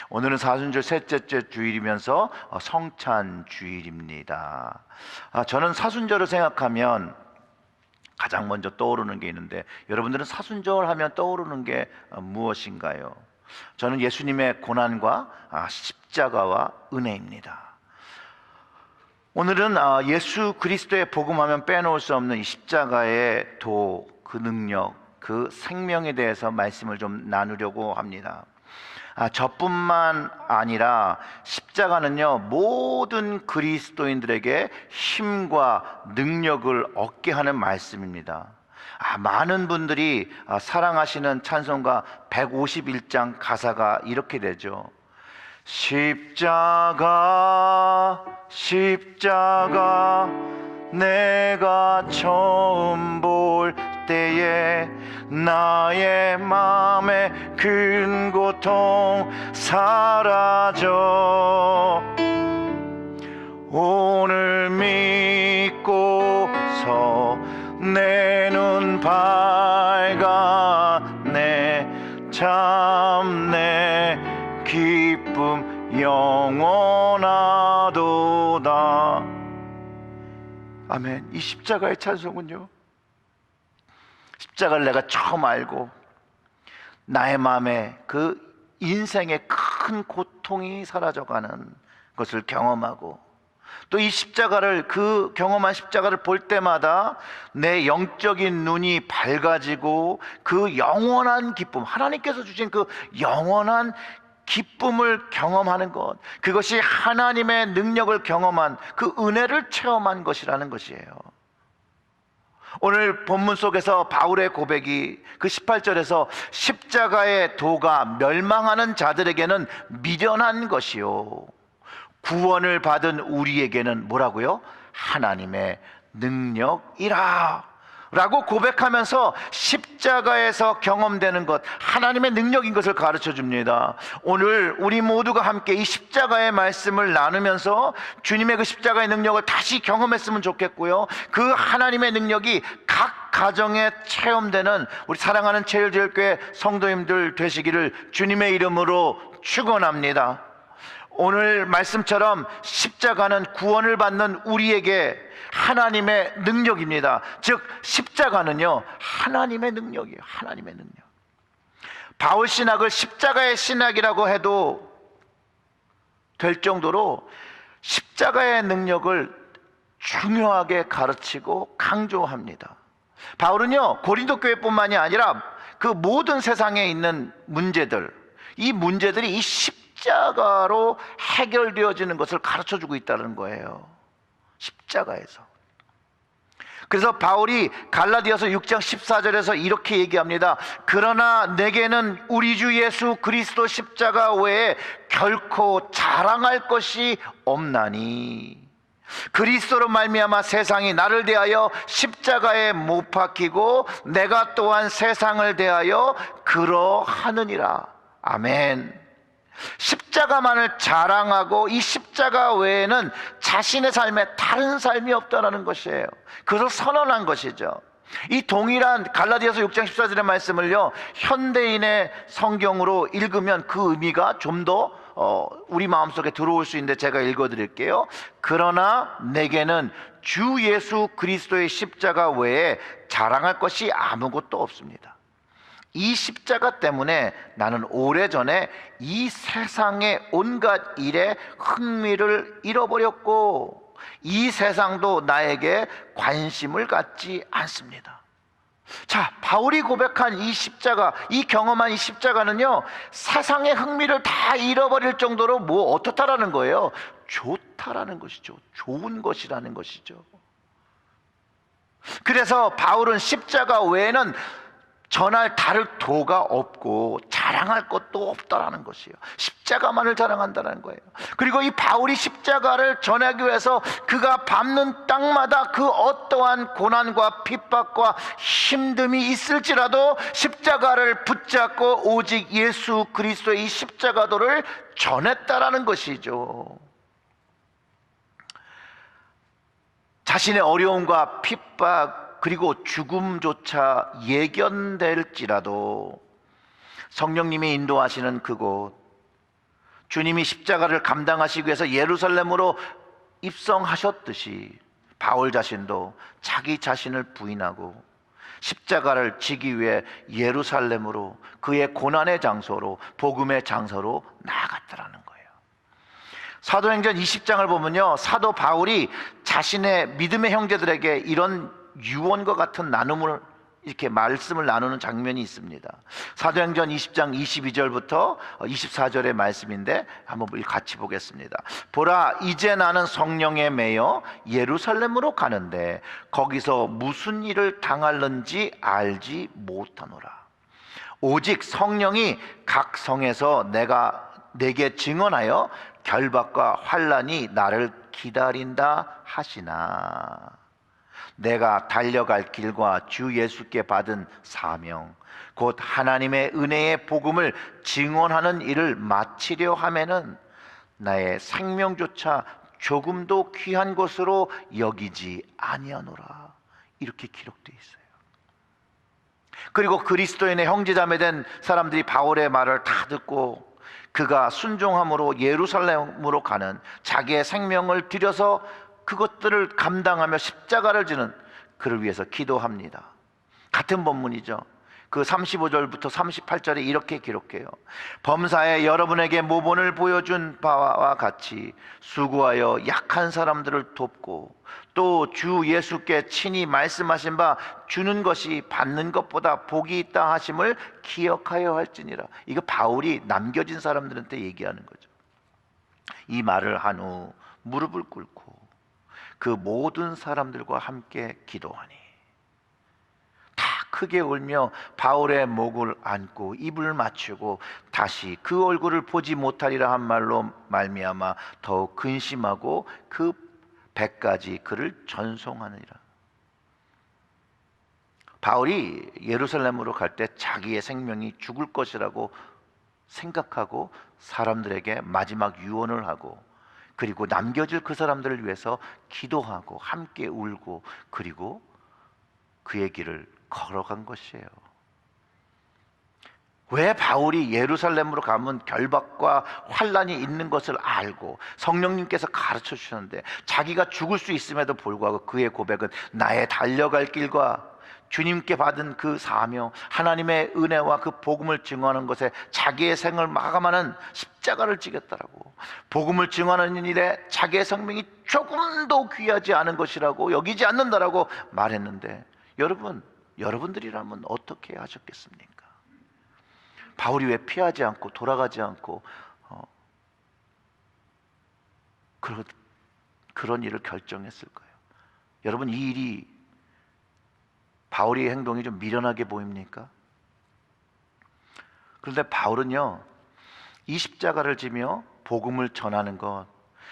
오늘은 사순절 셋째 주일이면서 성찬 주일입니다. 저는 사순절을 생각하면 가장 먼저 떠오르는 게 있는데, 여러분들은 사순절 하면 떠오르는 게 무엇인가요? 저는 예수님의 고난과 십자가와 은혜입니다. 오늘은 예수 그리스도의 복음하면 빼놓을 수 없는 이 십자가의 그 능력, 그 생명에 대해서 말씀을 좀 나누려고 합니다. 저뿐만 아니라 십자가는요, 모든 그리스도인들에게 힘과 능력을 얻게 하는 말씀입니다. 많은 분들이 사랑하시는 찬송가 151장 가사가 이렇게 되죠. 십자가 십자가 내가 처음 볼 때에 나의 맘의 큰 고통 사라져 오늘 믿고서 내 눈 밝아내 참 내 기쁨 영원하도다. 아멘. 이 십자가의 찬송은요, 십자가를 내가 처음 알고 나의 마음에 그 인생의 큰 고통이 사라져가는 것을 경험하고, 또 이 십자가를, 그 경험한 십자가를 볼 때마다 내 영적인 눈이 밝아지고 그 영원한 기쁨, 하나님께서 주신 그 영원한 기쁨을 경험하는 것, 그것이 하나님의 능력을 경험한 그 은혜를 체험한 것이라는 것이에요. 오늘 본문 속에서 바울의 고백이 그 18절에서 십자가의 도가 멸망하는 자들에게는 미련한 것이요 구원을 받은 우리에게는 뭐라고요? 하나님의 능력이라 라고 고백하면서 십자가에서 경험되는 것, 하나님의 능력인 것을 가르쳐 줍니다. 오늘 우리 모두가 함께 이 십자가의 말씀을 나누면서 주님의 그 십자가의 능력을 다시 경험했으면 좋겠고요, 그 하나님의 능력이 각 가정에 체험되는 우리 사랑하는 제일제일교회 성도님들 되시기를 주님의 이름으로 축원합니다. 오늘 말씀처럼 십자가는 구원을 받는 우리에게 하나님의 능력입니다. 즉 십자가는요, 하나님의 능력이에요. 하나님의 능력. 바울 신학을 십자가의 신학이라고 해도 될 정도로 십자가의 능력을 중요하게 가르치고 강조합니다. 바울은요, 고린도 교회뿐만이 아니라 그 모든 세상에 있는 문제들, 이 문제들이 이 십자가로 해결되어지는 것을 가르쳐주고 있다는 거예요. 십자가에서. 그래서 바울이 갈라디아서 6장 14절에서 이렇게 얘기합니다. 그러나 내게는 우리 주 예수 그리스도 십자가 외에 결코 자랑할 것이 없나니 그리스도로 말미암아 세상이 나를 대하여 십자가에 못 박히고 내가 또한 세상을 대하여 그러하느니라. 아멘. 십자가만을 자랑하고 이 십자가 외에는 자신의 삶에 다른 삶이 없다는 것이에요. 그것을 선언한 것이죠. 이 동일한 갈라디아서 6장 14절의 말씀을요, 현대인의 성경으로 읽으면 그 의미가 좀 더 우리 마음속에 들어올 수 있는데 제가 읽어드릴게요. 그러나 내게는 주 예수 그리스도의 십자가 외에 자랑할 것이 아무것도 없습니다. 이 십자가 때문에 나는 오래전에 이 세상의 온갖 일에 흥미를 잃어버렸고 이 세상도 나에게 관심을 갖지 않습니다. 자, 바울이 고백한 이 십자가, 이 경험한 이 십자가는요, 세상의 흥미를 다 잃어버릴 정도로 어떻다라는 거예요? 좋다라는 것이죠. 좋은 것이라는 것이죠. 그래서 바울은 십자가 외에는 전할 다를 도가 없고 자랑할 것도 없다라는 것이에요. 십자가만을 자랑한다는 거예요. 그리고 이 바울이 십자가를 전하기 위해서 그가 밟는 땅마다 그 어떠한 고난과 핍박과 힘듦이 있을지라도 십자가를 붙잡고 오직 예수 그리스도의 이 십자가도를 전했다라는 것이죠. 자신의 어려움과 핍박 그리고 죽음조차 예견될지라도 성령님이 인도하시는 그곳, 주님이 십자가를 감당하시기 위해서 예루살렘으로 입성하셨듯이 바울 자신도 자기 자신을 부인하고 십자가를 지기 위해 예루살렘으로, 그의 고난의 장소로, 복음의 장소로 나아갔다라는 거예요. 사도행전 20장을 보면요, 사도 바울이 자신의 믿음의 형제들에게 이런 유언과 같은 나눔을, 이렇게 말씀을 나누는 장면이 있습니다. 사도행전 20장 22절부터 24절의 말씀인데 한번 같이 보겠습니다. 보라, 이제 나는 성령에 매여 예루살렘으로 가는데 거기서 무슨 일을 당할는지 알지 못하노라. 오직 성령이 각 성에서 내게 증언하여 결박과 환난이 나를 기다린다 하시나, 내가 달려갈 길과 주 예수께 받은 사명, 곧 하나님의 은혜의 복음을 증언하는 일을 마치려 하면은 나의 생명조차 조금도 귀한 것으로 여기지 아니하노라. 이렇게 기록되어 있어요. 그리고 그리스도인의 형제자매된 사람들이 바울의 말을 다 듣고 그가 순종함으로 예루살렘으로 가는, 자기의 생명을 들여서 그것들을 감당하며 십자가를 지는 그를 위해서 기도합니다. 같은 본문이죠. 그 35절부터 38절에 이렇게 기록해요. 범사에 여러분에게 모본을 보여준 바와 같이 수고하여 약한 사람들을 돕고 또 주 예수께 친히 말씀하신 바 주는 것이 받는 것보다 복이 있다 하심을 기억하여 할지니라. 이거 바울이 남겨진 사람들한테 얘기하는 거죠. 이 말을 한 후 무릎을 꿇고 그 모든 사람들과 함께 기도하니 다 크게 울며 바울의 목을 안고 입을 맞추고 다시 그 얼굴을 보지 못하리라 한 말로 말미암아 더욱 근심하고 그 배까지 그를 전송하느니라. 바울이 예루살렘으로 갈 때 자기의 생명이 죽을 것이라고 생각하고 사람들에게 마지막 유언을 하고, 그리고 남겨질 그 사람들을 위해서 기도하고 함께 울고, 그리고 그의 길을 걸어간 것이에요. 왜 바울이 예루살렘으로 가면 결박과 환난이 있는 것을 알고 성령님께서 가르쳐 주셨는데 자기가 죽을 수 있음에도 불구하고 그의 고백은 나의 달려갈 길과 주님께 받은 그 사명, 하나님의 은혜와 그 복음을 증언하는 것에 자기의 생을 마감하는 십자가를 지겠다라고, 복음을 증언하는 일에 자기의 생명이 조금도 귀하지 않은 것이라고 여기지 않는다라고 말했는데, 여러분들이라면 어떻게 하셨겠습니까? 바울이 왜 피하지 않고 돌아가지 않고 그런 일을 결정했을까요? 여러분, 이 일이 바울의 행동이 좀 미련하게 보입니까? 그런데 바울은요, 이 십자가를 지며 복음을 전하는 것,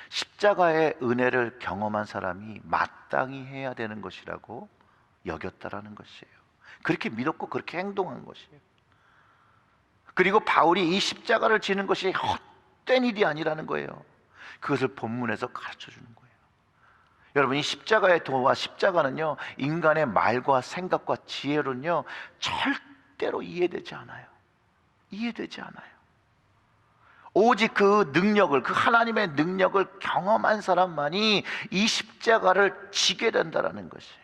십자가의 은혜를 경험한 사람이 마땅히 해야 되는 것이라고 여겼다라는 것이에요. 그렇게 믿었고 그렇게 행동한 것이에요. 그리고 바울이 이 십자가를 지는 것이 헛된 일이 아니라는 거예요. 그것을 본문에서 가르쳐 주는 거예요. 여러분, 이 십자가의 도와 십자가는요, 인간의 말과 생각과 지혜로는요 절대로 이해되지 않아요. 오직 그 능력을, 그 하나님의 능력을 경험한 사람만이 이 십자가를 지게 된다는 것이에요.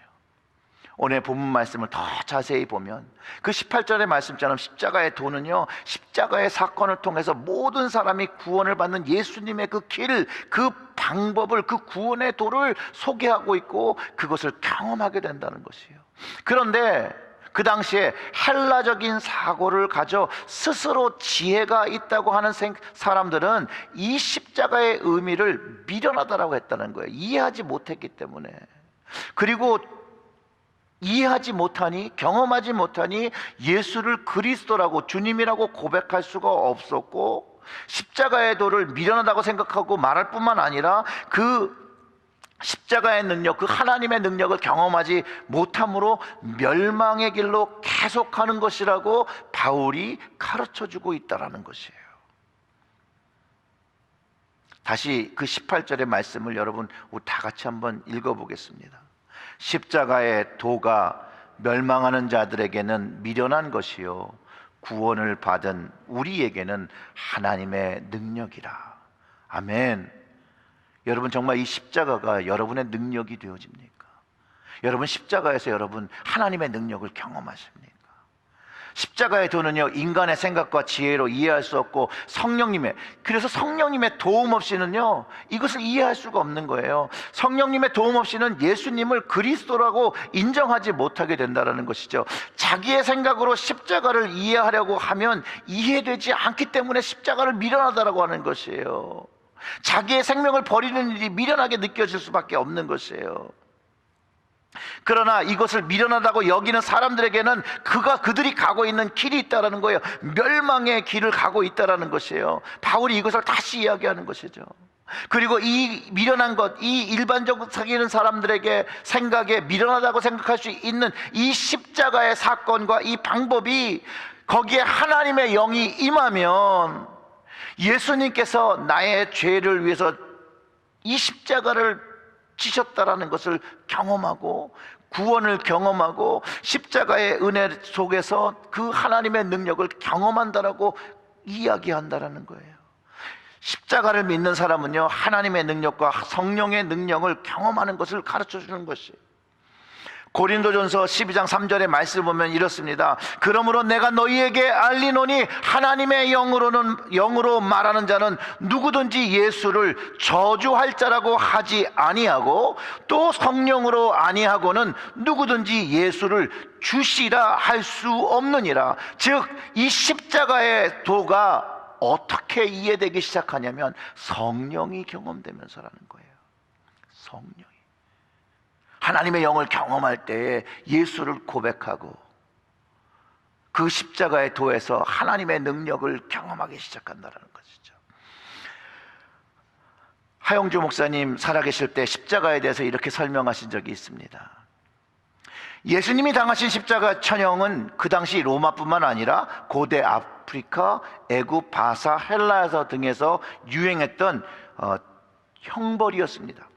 오늘 본문 말씀을 더 자세히 보면 그 18절의 말씀처럼 십자가의 도는요, 십자가의 사건을 통해서 모든 사람이 구원을 받는 예수님의 그 길, 그 방법을, 그 구원의 도를 소개하고 있고 그것을 경험하게 된다는 것이에요. 그런데 그 당시에 헬라적인 사고를 가져 스스로 지혜가 있다고 하는 사람들은 이 십자가의 의미를 미련하다라고 했다는 거예요. 이해하지 못했기 때문에. 그리고 이해하지 못하니, 경험하지 못하니 예수를 그리스도라고, 주님이라고 고백할 수가 없었고, 십자가의 도를 미련하다고 생각하고 말할 뿐만 아니라 그 십자가의 능력, 그 하나님의 능력을 경험하지 못함으로 멸망의 길로 계속하는 것이라고 바울이 가르쳐주고 있다는 것이에요. 다시 그 18절의 말씀을 여러분 우리 다 같이 한번 읽어보겠습니다. 십자가의 도가 멸망하는 자들에게는 미련한 것이요 구원을 받은 우리에게는 하나님의 능력이라. 아멘. 여러분, 정말 이 십자가가 여러분의 능력이 되어집니까? 여러분, 십자가에서 여러분 하나님의 능력을 경험하십니까? 십자가의 도는요, 인간의 생각과 지혜로 이해할 수 없고 그래서 성령님의 도움 없이는요 이것을 이해할 수가 없는 거예요. 성령님의 도움 없이는 예수님을 그리스도라고 인정하지 못하게 된다는 것이죠. 자기의 생각으로 십자가를 이해하려고 하면 이해되지 않기 때문에 십자가를 미련하다라고 하는 것이에요. 자기의 생명을 버리는 일이 미련하게 느껴질 수밖에 없는 것이에요. 그러나 이것을 미련하다고 여기는 사람들에게는 그들이 가고 있는 길이 있다라는 거예요. 멸망의 길을 가고 있다라는 것이에요. 바울이 이것을 다시 이야기하는 것이죠. 그리고 이 미련한 것, 이 일반적으로 사귀는 사람들에게 생각에 미련하다고 생각할 수 있는 이 십자가의 사건과 이 방법이, 거기에 하나님의 영이 임하면 예수님께서 나의 죄를 위해서 이 십자가를 지셨다라는 것을 경험하고 구원을 경험하고 십자가의 은혜 속에서 그 하나님의 능력을 경험한다라고 이야기한다라는 거예요. 십자가를 믿는 사람은요, 하나님의 능력과 성령의 능력을 경험하는 것을 가르쳐 주는 것이에요. 고린도전서 12장 3절의 말씀을 보면 이렇습니다. 그러므로 내가 너희에게 알리노니 하나님의 영으로 말하는 자는 누구든지 예수를 저주할 자라고 하지 아니하고 또 성령으로 아니하고는 누구든지 예수를 주시라 할 수 없느니라. 즉 이 십자가의 도가 어떻게 이해되기 시작하냐면 성령이 경험되면서라는 거예요. 성령이 하나님의 영을 경험할 때에 예수를 고백하고 그 십자가의 도에서 하나님의 능력을 경험하기 시작한다는 것이죠. 하영주 목사님 살아계실 때 십자가에 대해서 이렇게 설명하신 적이 있습니다. 예수님이 당하신 십자가 천형은 그 당시 로마뿐만 아니라 고대 아프리카, 애굽, 바사, 헬라에서 등에서 유행했던 형벌이었습니다.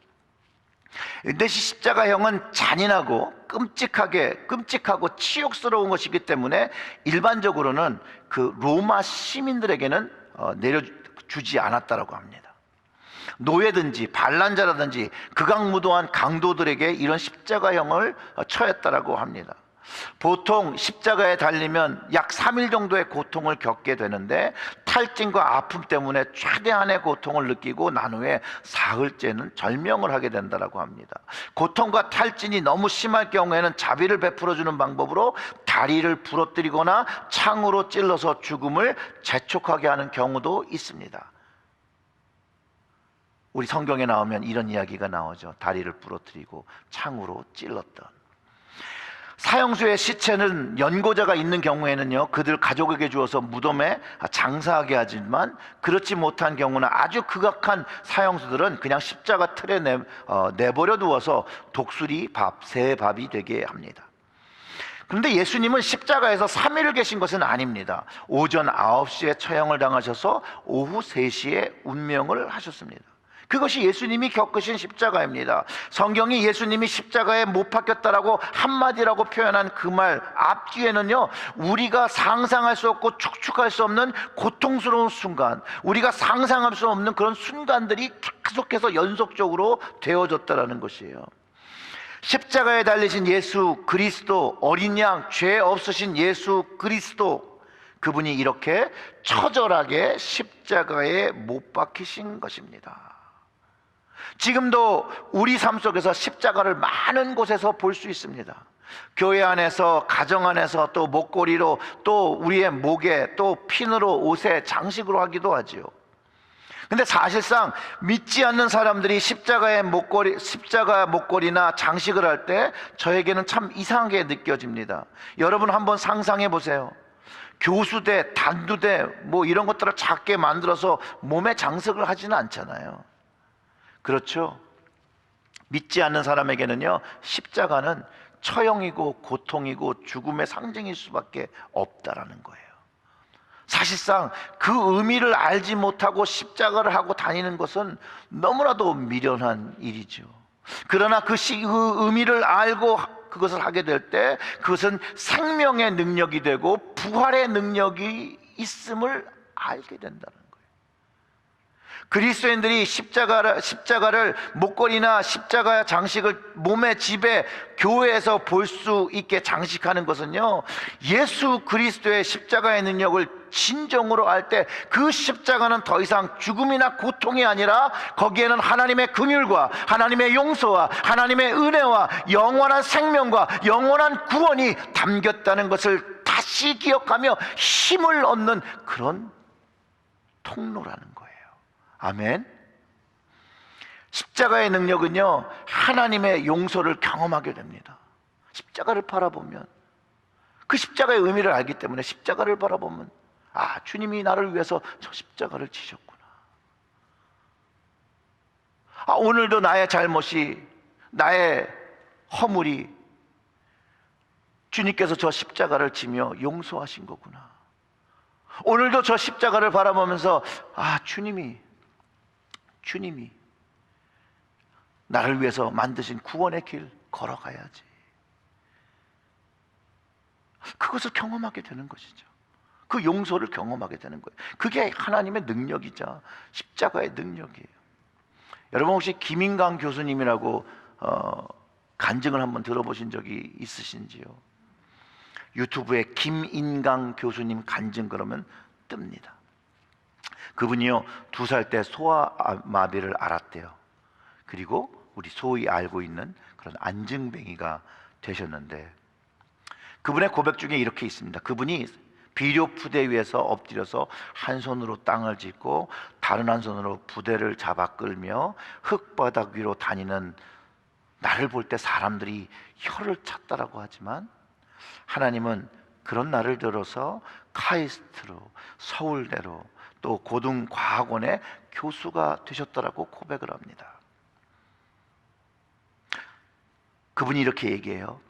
근데 십자가형은 잔인하고 끔찍하고 치욕스러운 것이기 때문에 일반적으로는 그 로마 시민들에게는 내려주지 않았다라고 합니다. 노예든지 반란자라든지 극악무도한 강도들에게 이런 십자가형을 처했다라고 합니다. 보통 십자가에 달리면 약 3일 정도의 고통을 겪게 되는데 탈진과 아픔 때문에 최대한의 고통을 느끼고 난 후에 사흘째는 절명을 하게 된다고 합니다. 고통과 탈진이 너무 심할 경우에는 자비를 베풀어주는 방법으로 다리를 부러뜨리거나 창으로 찔러서 죽음을 재촉하게 하는 경우도 있습니다. 우리 성경에 나오면 이런 이야기가 나오죠. 다리를 부러뜨리고 창으로 찔렀던. 사형수의 시체는 연고자가 있는 경우에는요, 그들 가족에게 주어서 무덤에 장사하게 하지만 그렇지 못한 경우는 아주 극악한 사형수들은 그냥 십자가 틀에 내버려 두어서 독수리 밥, 새 밥이 되게 합니다. 그런데 예수님은 십자가에서 3일을 계신 것은 아닙니다. 오전 9시에 처형을 당하셔서 오후 3시에 운명을 하셨습니다. 그것이 예수님이 겪으신 십자가입니다. 성경이 예수님이 십자가에 못 박혔다라고 한마디라고 표현한 그 말 앞뒤에는요, 우리가 상상할 수 없고 축축할 수 없는 고통스러운 순간, 우리가 상상할 수 없는 그런 순간들이 계속해서 연속적으로 되어졌다라는 것이에요. 십자가에 달리신 예수 그리스도, 어린 양, 죄 없으신 예수 그리스도, 그분이 이렇게 처절하게 십자가에 못 박히신 것입니다. 지금도 우리 삶 속에서 십자가를 많은 곳에서 볼 수 있습니다. 교회 안에서, 가정 안에서, 또 목걸이로, 또 우리의 목에, 또 핀으로, 옷에 장식으로 하기도 하지요. 근데 사실상 믿지 않는 사람들이 십자가 목걸이나 장식을 할 때 저에게는 참 이상하게 느껴집니다. 여러분 한번 상상해 보세요. 교수대, 단두대 뭐 이런 것들을 작게 만들어서 몸에 장식을 하지는 않잖아요. 그렇죠? 믿지 않는 사람에게는요, 십자가는 처형이고 고통이고 죽음의 상징일 수밖에 없다라는 거예요. 사실상 그 의미를 알지 못하고 십자가를 하고 다니는 것은 너무나도 미련한 일이죠. 그러나 그 의미를 알고 그것을 하게 될 때 그것은 생명의 능력이 되고 부활의 능력이 있음을 알게 된다는 거예요. 그리스도인들이 십자가를 목걸이나 십자가 장식을 몸의 집에 교회에서 볼 수 있게 장식하는 것은요, 예수 그리스도의 십자가의 능력을 진정으로 알 때 그 십자가는 더 이상 죽음이나 고통이 아니라 거기에는 하나님의 긍휼과 하나님의 용서와 하나님의 은혜와 영원한 생명과 영원한 구원이 담겼다는 것을 다시 기억하며 힘을 얻는 그런 통로라는 거예요. 아멘. 십자가의 능력은요, 하나님의 용서를 경험하게 됩니다. 십자가를 바라보면, 그 십자가의 의미를 알기 때문에 십자가를 바라보면, 아, 주님이 나를 위해서 저 십자가를 지셨구나. 아, 오늘도 나의 잘못이, 나의 허물이 주님께서 저 십자가를 지며 용서하신 거구나. 오늘도 저 십자가를 바라보면서, 아, 주님이 나를 위해서 만드신 구원의 길 걸어가야지. 그것을 경험하게 되는 것이죠. 그 용서를 경험하게 되는 거예요. 그게 하나님의 능력이자 십자가의 능력이에요. 여러분 혹시 김인강 교수님이라고 간증을 한번 들어보신 적이 있으신지요? 유튜브에 김인강 교수님 간증 그러면 뜹니다. 그분이요, 2살 때 소아마비를 앓았대요. 그리고 우리 소위 알고 있는 그런 안증뱅이가 되셨는데, 그분의 고백 중에 이렇게 있습니다. 그분이 비료 부대 위에서 엎드려서 한 손으로 땅을 짚고 다른 한 손으로 부대를 잡아 끌며 흙바닥 위로 다니는 나를 볼 때 사람들이 혀를 찼다라고 하지만, 하나님은 그런 나를 들어서 카이스트로, 서울대로, 또 고등과학원의 교수가 되셨더라고 고백을 합니다. 그분이 이렇게 얘기해요.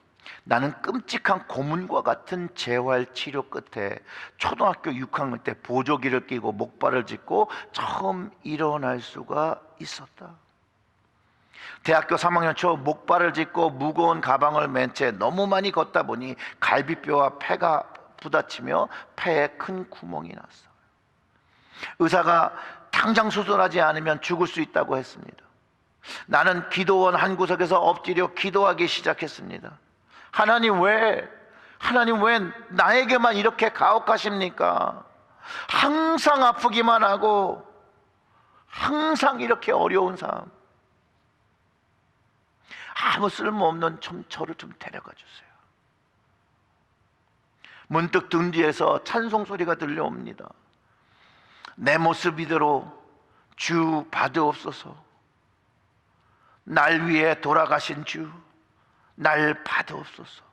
나는 끔찍한 고문과 같은 재활 치료 끝에 초등학교 6학년 때 보조기를 끼고 목발을 짚고 처음 일어날 수가 있었다. 대학교 3학년 초 목발을 짚고 무거운 가방을 맨 채 너무 많이 걷다 보니 갈비뼈와 폐가 부딪히며 폐에 큰 구멍이 났어. 의사가 당장 수술하지 않으면 죽을 수 있다고 했습니다. 나는 기도원 한 구석에서 엎드려 기도하기 시작했습니다. 하나님 왜 나에게만 이렇게 가혹하십니까? 항상 아프기만 하고 항상 이렇게 어려운 삶, 아무 쓸모없는 저를 좀 데려가 주세요. 문득 등 뒤에서 찬송 소리가 들려옵니다. 내 모습 이대로 주 받으옵소서. 날 위해 돌아가신 주, 날 받으옵소서.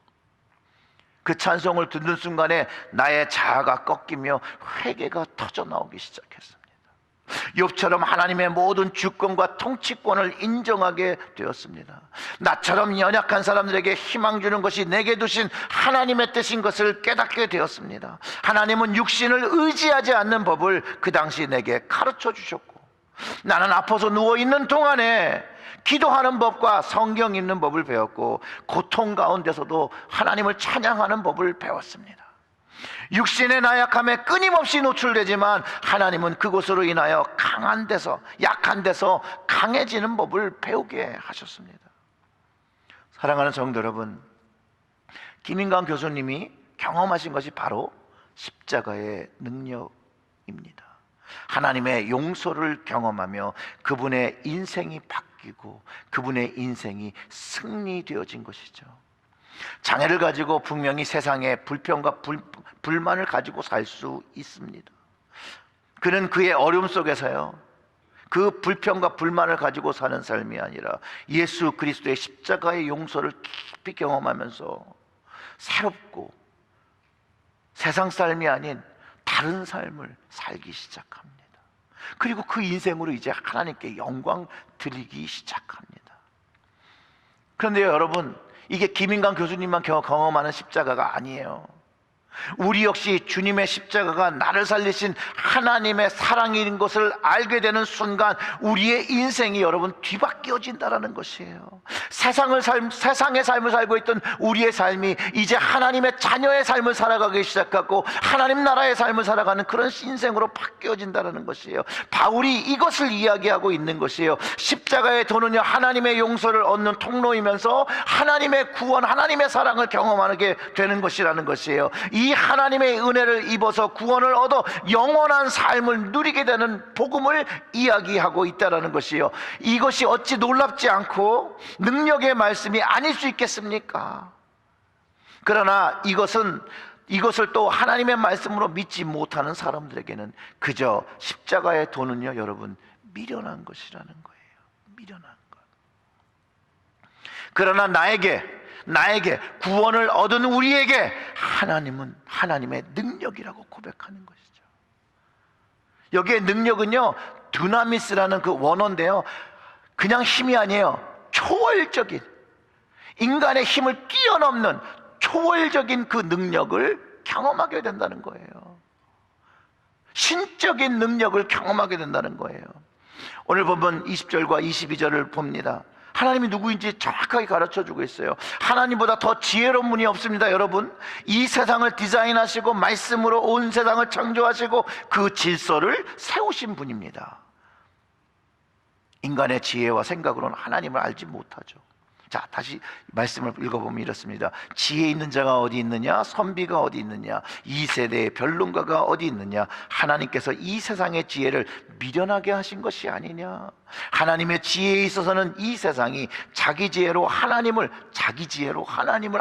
그 찬송을 듣는 순간에 나의 자아가 꺾이며 회개가 터져 나오기 시작했습니다. 욥처럼 하나님의 모든 주권과 통치권을 인정하게 되었습니다. 나처럼 연약한 사람들에게 희망 주는 것이 내게 두신 하나님의 뜻인 것을 깨닫게 되었습니다. 하나님은 육신을 의지하지 않는 법을 그 당시 내게 가르쳐 주셨고, 나는 아파서 누워있는 동안에 기도하는 법과 성경 읽는 법을 배웠고, 고통 가운데서도 하나님을 찬양하는 법을 배웠습니다. 육신의 나약함에 끊임없이 노출되지만 하나님은 그것으로 인하여 약한 데서 강해지는 법을 배우게 하셨습니다. 사랑하는 성도 여러분, 김인강 교수님이 경험하신 것이 바로 십자가의 능력입니다. 하나님의 용서를 경험하며 그분의 인생이 바뀌고 그분의 인생이 승리되어진 것이죠. 장애를 가지고 분명히 세상에 불평과 불만을 가지고 살 수 있습니다. 그는 그의 어려움 속에서요, 그 불평과 불만을 가지고 사는 삶이 아니라 예수 그리스도의 십자가의 용서를 깊이 경험하면서 새롭고 세상 삶이 아닌 다른 삶을 살기 시작합니다. 그리고 그 인생으로 이제 하나님께 영광 드리기 시작합니다. 그런데 여러분, 이게 김인강 교수님만 경험하는 십자가가 아니에요. 우리 역시 주님의 십자가가 나를 살리신 하나님의 사랑인 것을 알게 되는 순간 우리의 인생이 여러분 뒤바뀌어진다라는 것이에요. 세상의 삶을 살고 있던 우리의 삶이 이제 하나님의 자녀의 삶을 살아가기 시작하고 하나님 나라의 삶을 살아가는 그런 인생으로 바뀌어진다라는 것이에요. 바울이 이것을 이야기하고 있는 것이에요. 십자가의 도는요, 하나님의 용서를 얻는 통로이면서 하나님의 구원, 하나님의 사랑을 경험하게 되는 것이라는 것이에요. 이 하나님의 은혜를 입어서 구원을 얻어 영원한 삶을 누리게 되는 복음을 이야기하고 있다는 것이요, 이것이 어찌 놀랍지 않고 능력의 말씀이 아닐 수 있겠습니까? 그러나 이것을 또 하나님의 말씀으로 믿지 못하는 사람들에게는 그저 십자가의 도는요, 여러분, 미련한 것이라는 거예요. 미련한 것. 그러나 나에게 구원을 얻은 우리에게 하나님은 하나님의 능력이라고 고백하는 것이죠. 여기에 능력은요, 두나미스라는 그 원어인데요, 그냥 힘이 아니에요. 초월적인, 인간의 힘을 뛰어넘는 초월적인 그 능력을 경험하게 된다는 거예요. 신적인 능력을 경험하게 된다는 거예요. 오늘 본문 20절과 22절을 봅니다. 하나님이 누구인지 정확하게 가르쳐주고 있어요. 하나님보다 더 지혜로운 분이 없습니다. 여러분, 이 세상을 디자인하시고 말씀으로 온 세상을 창조하시고 그 질서를 세우신 분입니다. 인간의 지혜와 생각으로는 하나님을 알지 못하죠. 자, 다시 말씀을 읽어보면 이렇습니다. 지혜 있는 자가 어디 있느냐? 선비가 어디 있느냐? 이 세대의 변론가가 어디 있느냐? 하나님께서 이 세상의 지혜를 미련하게 하신 것이 아니냐? 하나님의 지혜에 있어서는 이 세상이 자기 지혜로 하나님을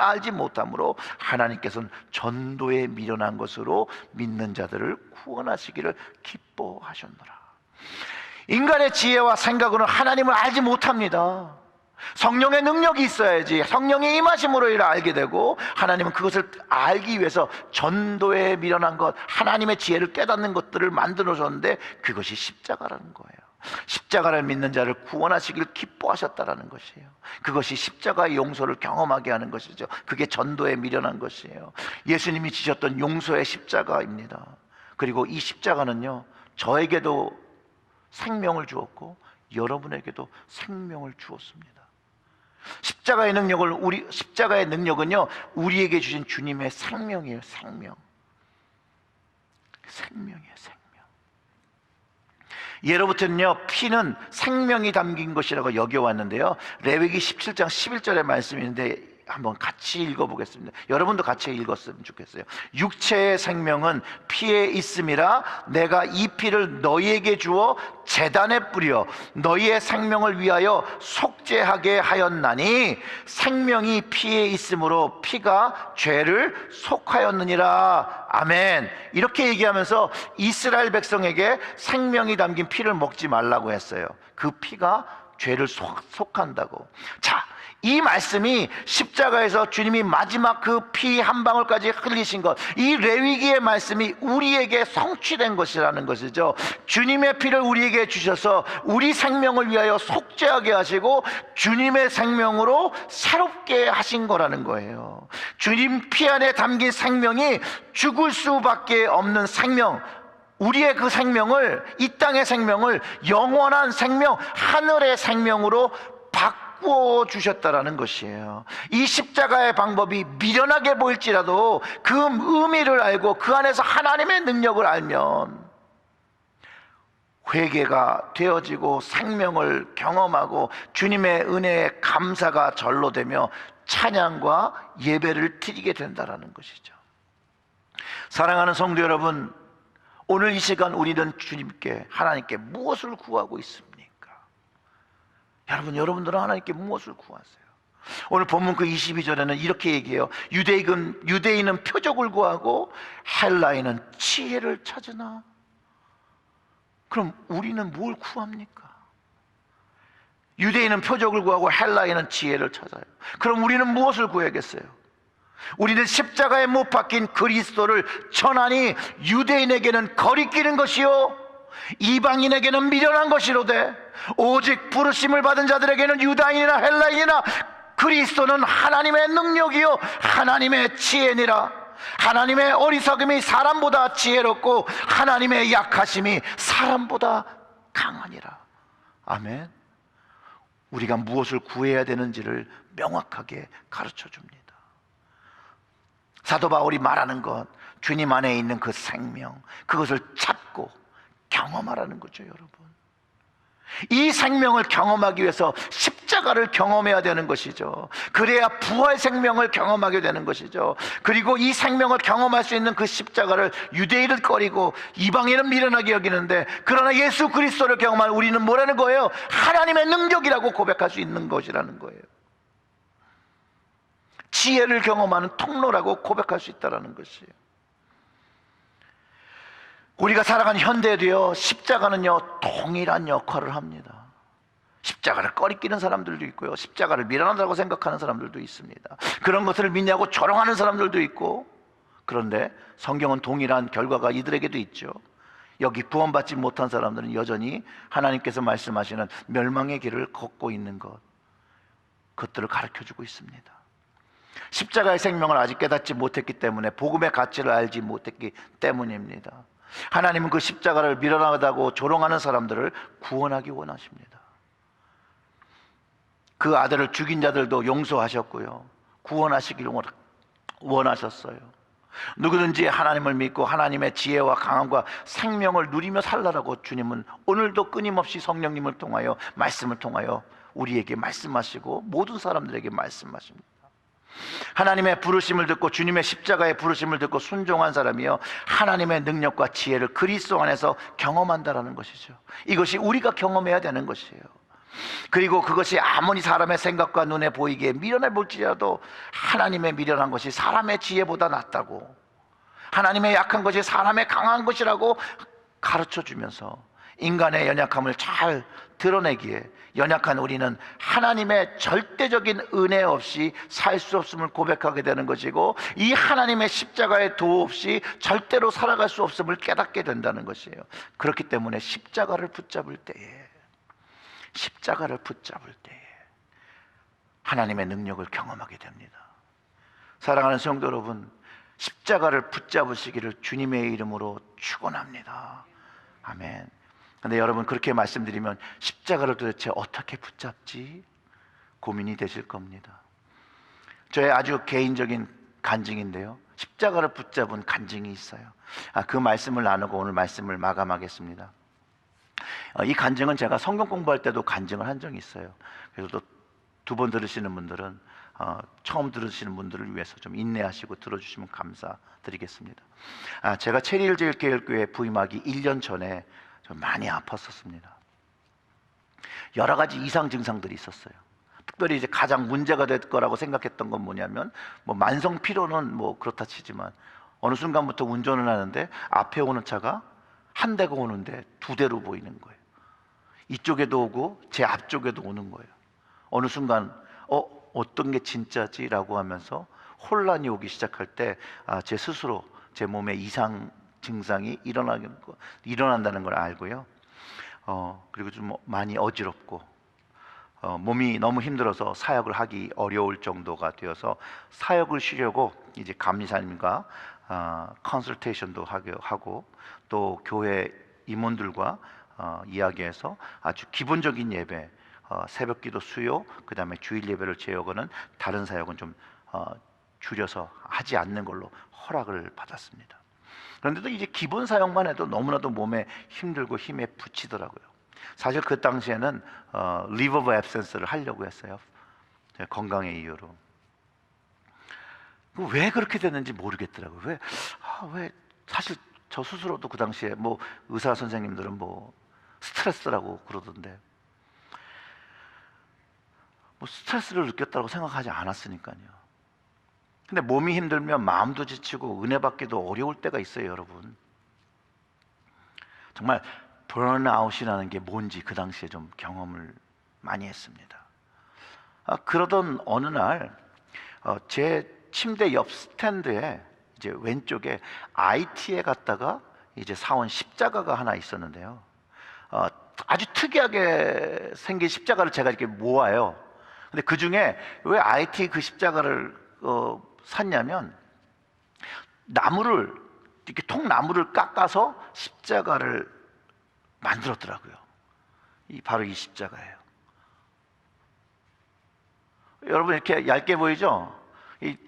알지 못하므로 하나님께서는 전도에 미련한 것으로 믿는 자들을 구원하시기를 기뻐하셨노라. 인간의 지혜와 생각으로는 하나님을 알지 못합니다. 성령의 능력이 있어야지 성령의 임하심으로 이를 알게 되고, 하나님은 그것을 알기 위해서 전도에 미련한 것, 하나님의 지혜를 깨닫는 것들을 만들어 줬는데 그것이 십자가라는 거예요. 십자가를 믿는 자를 구원하시길 기뻐하셨다라는 것이에요. 그것이 십자가의 용서를 경험하게 하는 것이죠. 그게 전도에 미련한 것이에요. 예수님이 지셨던 용서의 십자가입니다. 그리고 이 십자가는요, 저에게도 생명을 주었고 여러분에게도 생명을 주었습니다. 십자가의 능력은요, 우리에게 주신 주님의 생명이에요. 생명이에요. 생명. 예로부터는요, 피는 생명이 담긴 것이라고 여겨왔는데요, 레위기 17장 11절의 말씀인데 한번 같이 읽어보겠습니다. 여러분도 같이 읽었으면 좋겠어요. 육체의 생명은 피에 있음이라 내가 이 피를 너희에게 주어 제단에 뿌려 너희의 생명을 위하여 속죄하게 하였나니 생명이 피에 있으므로 피가 죄를 속하였느니라. 아멘. 이렇게 얘기하면서 이스라엘 백성에게 생명이 담긴 피를 먹지 말라고 했어요. 그 피가 죄를 속한다고. 자, 이 말씀이 십자가에서 주님이 마지막 그 피 한 방울까지 흘리신 것, 이 레위기의 말씀이 우리에게 성취된 것이라는 것이죠. 주님의 피를 우리에게 주셔서 우리 생명을 위하여 속죄하게 하시고 주님의 생명으로 새롭게 하신 거라는 거예요. 주님 피 안에 담긴 생명이 죽을 수밖에 없는 생명, 우리의 그 생명을, 이 땅의 생명을 영원한 생명, 하늘의 생명으로 바꾸어 주셨다라는 것이에요. 이 십자가의 방법이 미련하게 보일지라도 그 의미를 알고 그 안에서 하나님의 능력을 알면 회개가 되어지고 생명을 경험하고 주님의 은혜에 감사가 절로 되며 찬양과 예배를 드리게 된다는 것이죠. 사랑하는 성도 여러분, 오늘 이 시간 우리는 주님께, 하나님께 무엇을 구하고 있습니까? 여러분들은 하나님께 무엇을 구하세요? 오늘 본문 그 22절에는 이렇게 얘기해요. 유대인은 표적을 구하고 헬라인은 지혜를 찾으나. 그럼 우리는 뭘 구합니까? 유대인은 표적을 구하고 헬라인은 지혜를 찾아요. 그럼 우리는 무엇을 구해야겠어요? 우리는 십자가에 못 박힌 그리스도를 전하니 유대인에게는 거리끼는 것이요 이방인에게는 미련한 것이로되 오직 부르심을 받은 자들에게는 유다인이나 헬라인이나 그리스도는 하나님의 능력이요 하나님의 지혜니라. 하나님의 어리석음이 사람보다 지혜롭고 하나님의 약하심이 사람보다 강하니라. 아멘. 우리가 무엇을 구해야 되는지를 명확하게 가르쳐 줍니다. 사도 바울이 말하는 것, 주님 안에 있는 그 생명, 그것을 찾고 경험하라는 거죠, 여러분. 이 생명을 경험하기 위해서 십자가를 경험해야 되는 것이죠. 그래야 부활 생명을 경험하게 되는 것이죠. 그리고 이 생명을 경험할 수 있는 그 십자가를 유대인은 꺼리고 이방인은 미련하게 여기는데, 그러나 예수 그리스도를 경험한 우리는 뭐라는 거예요? 하나님의 능력이라고 고백할 수 있는 것이라는 거예요. 지혜를 경험하는 통로라고 고백할 수 있다는 것이에요. 우리가 살아가는 현대에도요, 십자가는요 동일한 역할을 합니다. 십자가를 꺼리끼는 사람들도 있고요, 십자가를 미련하다고 생각하는 사람들도 있습니다. 그런 것을 믿냐고 조롱하는 사람들도 있고, 그런데 성경은 동일한 결과가 이들에게도 있죠. 여기 구원받지 못한 사람들은 여전히 하나님께서 말씀하시는 멸망의 길을 걷고 있는 그것들을 가르쳐주고 있습니다. 십자가의 생명을 아직 깨닫지 못했기 때문에, 복음의 가치를 알지 못했기 때문입니다. 하나님은 그 십자가를 미련하다고 조롱하는 사람들을 구원하기 원하십니다. 그 아들을 죽인 자들도 용서하셨고요, 구원하시기를 원하셨어요. 누구든지 하나님을 믿고 하나님의 지혜와 강함과 생명을 누리며 살라라고 주님은 오늘도 끊임없이 성령님을 통하여, 말씀을 통하여 우리에게 말씀하시고 모든 사람들에게 말씀하십니다. 하나님의 부르심을 듣고 주님의 십자가의 부르심을 듣고 순종한 사람이요, 하나님의 능력과 지혜를 그리스도 안에서 경험한다라는 것이죠. 이것이 우리가 경험해야 되는 것이에요. 그리고 그것이 아무리 사람의 생각과 눈에 보이기에 미련해 볼지라도 하나님의 미련한 것이 사람의 지혜보다 낫다고, 하나님의 약한 것이 사람의 강한 것이라고 가르쳐 주면서 인간의 연약함을 잘 드러내기에, 연약한 우리는 하나님의 절대적인 은혜 없이 살 수 없음을 고백하게 되는 것이고, 이 하나님의 십자가의 도 없이 절대로 살아갈 수 없음을 깨닫게 된다는 것이에요. 그렇기 때문에 십자가를 붙잡을 때에 하나님의 능력을 경험하게 됩니다. 사랑하는 성도 여러분, 십자가를 붙잡으시기를 주님의 이름으로 축원합니다. 아멘. 근데 여러분, 그렇게 말씀드리면 십자가를 도대체 어떻게 붙잡지? 고민이 되실 겁니다. 저의 아주 개인적인 간증인데요, 십자가를 붙잡은 간증이 있어요. 그 말씀을 나누고 오늘 말씀을 마감하겠습니다. 이 간증은 제가 성경 공부할 때도 간증을 한 적이 있어요. 그래서 또 두 번 들으시는 분들은 처음 들으시는 분들을 위해서 좀 인내하시고 들어주시면 감사드리겠습니다. 제가 체리힐제일교회 부임하기 1년 전에 좀 많이 아팠었습니다. 여러 가지 이상 증상들이 있었어요. 특별히 이제 가장 문제가 될 거라고 생각했던 건 뭐냐면, 만성 피로는 그렇다 치지만 어느 순간부터 운전을 하는데 앞에 오는 차가 한 대가 오는데 두 대로 보이는 거예요. 이쪽에도 오고 제 앞쪽에도 오는 거예요. 어느 순간 어떤 게 진짜지? 라고 하면서 혼란이 오기 시작할 때 제 스스로 제 몸에 이상 증상이 일어난다는 걸 알고요. 그리고 좀 많이 어지럽고 몸이 너무 힘들어서 사역을 하기 어려울 정도가 되어서 사역을 쉬려고 이제 감리사님과 컨설테이션도 하고 또 교회 임원들과 이야기해서 아주 기본적인 예배, 새벽기도, 수요, 그 다음에 주일 예배를 제어하는 다른 사역은 좀 줄여서 하지 않는 걸로 허락을 받았습니다. 그런데도 이제 기본 사역만 해도 너무나도 몸에 힘들고 힘에 부치더라고요. 사실 그 당시에는 Leave of Absence를 하려고 했어요. 건강의 이유로. 왜 그렇게 됐는지 모르겠더라고요. 왜 사실 저 스스로도 그 당시에 의사 선생님들은 스트레스라고 그러던데, 스트레스를 느꼈다고 생각하지 않았으니까요. 근데 몸이 힘들면 마음도 지치고 은혜 받기도 어려울 때가 있어요, 여러분. 정말 번아웃이라는 게 뭔지 그 당시에 좀 경험을 많이 했습니다. 그러던 어느 날 제 침대 옆 스탠드에 이제 왼쪽에 IT에 갔다가 이제 사온 십자가가 하나 있었는데요. 아주 특이하게 생긴 십자가를 제가 이렇게 모아요. 근데 그 중에 왜 IT 그 십자가를 샀냐면, 나무를, 이렇게 통나무를 깎아서 십자가를 만들었더라고요. 바로 이 십자가예요. 여러분, 이렇게 얇게 보이죠? 이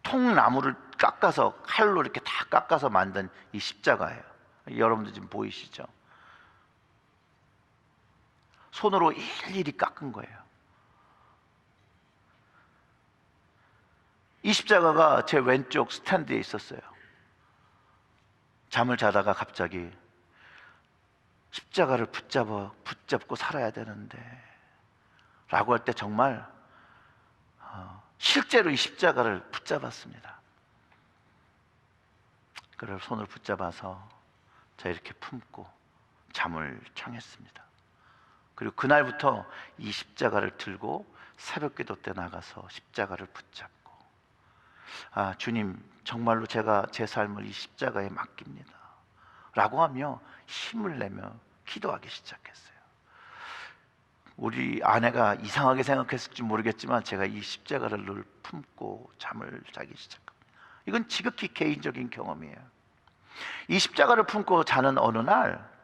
통나무를 깎아서, 칼로 이렇게 다 깎아서 만든 이 십자가예요. 여러분들 지금 보이시죠? 손으로 일일이 깎은 거예요. 이 십자가가 제 왼쪽 스탠드에 있었어요. 잠을 자다가 갑자기 십자가를 붙잡고 살아야 되는데 라고 할 때 정말 실제로 이 십자가를 붙잡았습니다. 그를 손을 붙잡아서 제가 이렇게 품고 잠을 청했습니다. 그리고 그날부터 이 십자가를 들고 새벽기도 때 나가서 십자가를 붙잡고, 주님, 정말로 제가 제 삶을 이 십자가에 맡깁니다 라고 하며 힘을 내며 기도하기 시작했어요. 우리 아내가 이상하게 생각했을지 모르겠지만 제가 이 십자가를 늘 품고 잠을 자기 시작합니다. 이건 지극히 개인적인 경험이에요. 이 십자가를 품고 자는 어느 날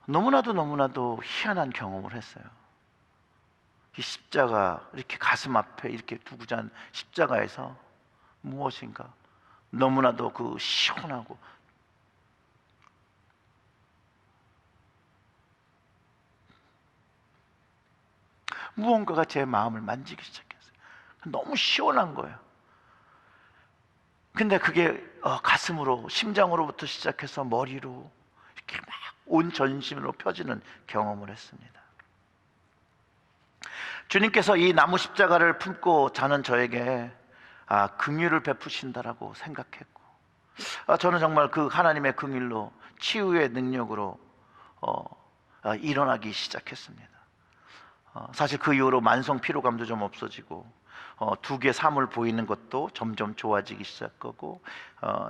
너무나도 희한한 경험을 했어요. 이 십자가, 이렇게 가슴 앞에 이렇게 두고 잔 십자가에서 무엇인가 너무나도 그 시원하고 무언가가 제 마음을 만지기 시작했어요. 너무 시원한 거예요. 근데 그게 가슴으로, 심장으로부터 시작해서 머리로 이렇게 막 온 전신으로 펴지는 경험을 했습니다. 주님께서 이 나무 십자가를 품고 자는 저에게 긍휼을 베푸신다라고 생각했고, 저는 정말 그 하나님의 긍휼로, 치유의 능력으로 일어나기 시작했습니다. 사실 그 이후로 만성 피로감도 좀 없어지고, 두 개 삶을 보이는 것도 점점 좋아지기 시작하고,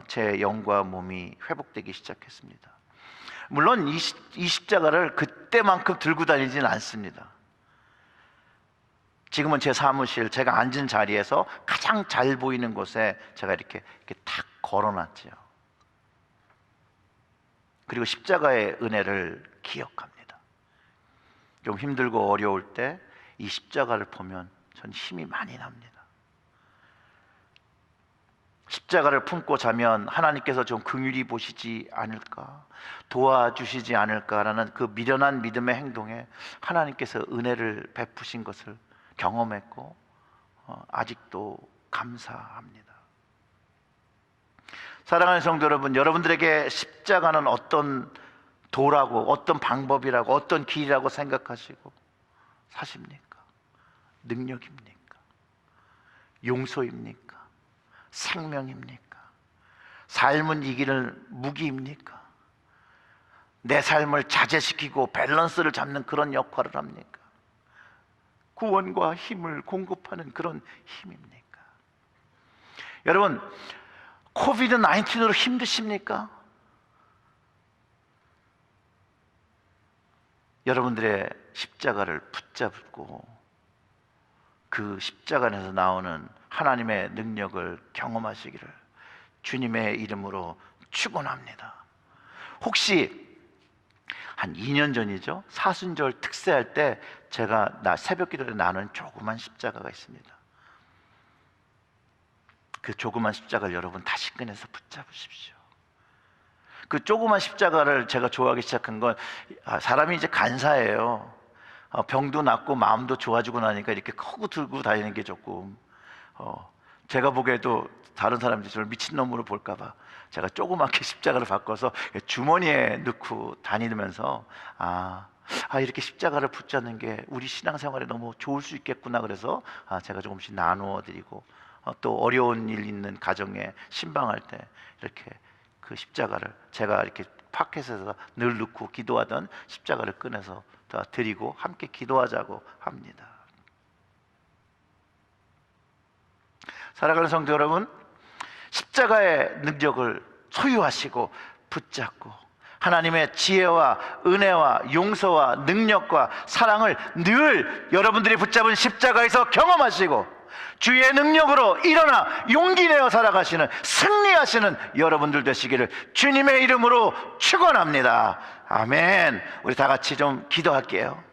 제 영과 몸이 회복되기 시작했습니다. 물론 이 십자가를 그때만큼 들고 다니지는 않습니다. 지금은 제 사무실, 제가 앉은 자리에서 가장 잘 보이는 곳에 제가 이렇게 탁 걸어놨죠. 그리고 십자가의 은혜를 기억합니다. 좀 힘들고 어려울 때 이 십자가를 보면 전 힘이 많이 납니다. 십자가를 품고 자면 하나님께서 좀 긍휼히 보시지 않을까, 도와주시지 않을까라는 그 미련한 믿음의 행동에 하나님께서 은혜를 베푸신 것을 경험했고, 아직도 감사합니다. 사랑하는 성도 여러분, 여러분들에게 십자가는 어떤 도라고, 어떤 방법이라고, 어떤 길이라고 생각하시고 사십니까? 능력입니까? 용서입니까? 생명입니까? 삶은 이기는 무기입니까? 내 삶을 자제시키고 밸런스를 잡는 그런 역할을 합니까? 구원과 힘을 공급하는 그런 힘입니까? 여러분, 코비드 19으로 힘드십니까? 여러분들의 십자가를 붙잡고 그 십자가 안에서 나오는 하나님의 능력을 경험하시기를 주님의 이름으로 축원합니다. 혹시 한 2년 전이죠, 사순절 특세할 때 제가 새벽 기도에 나눈 조그만 십자가가 있습니다. 그 조그만 십자가를 여러분 다시 꺼내서 붙잡으십시오. 그 조그만 십자가를 제가 좋아하기 시작한 건, 사람이 이제 간사해요. 병도 낫고 마음도 좋아지고 나니까 이렇게 크고 들고 다니는 게 조금, 제가 보기에도 다른 사람들이 저를 미친놈으로 볼까봐 제가 조그맣게 십자가를 바꿔서 주머니에 넣고 다니면서 이렇게 십자가를 붙잡는 게 우리 신앙생활에 너무 좋을 수 있겠구나, 그래서 제가 조금씩 나누어 드리고, 또 어려운 일 있는 가정에 신방할 때 이렇게 그 십자가를 제가 이렇게 파켓에서 늘 넣고 기도하던 십자가를 꺼내서 드리고 함께 기도하자고 합니다. 사랑하는 성도 여러분, 십자가의 능력을 소유하시고 붙잡고 하나님의 지혜와 은혜와 용서와 능력과 사랑을 늘 여러분들이 붙잡은 십자가에서 경험하시고, 주의 능력으로 일어나 용기 내어 살아가시는, 승리하시는 여러분들 되시기를 주님의 이름으로 축원합니다. 아멘. 우리 다 같이 좀 기도할게요.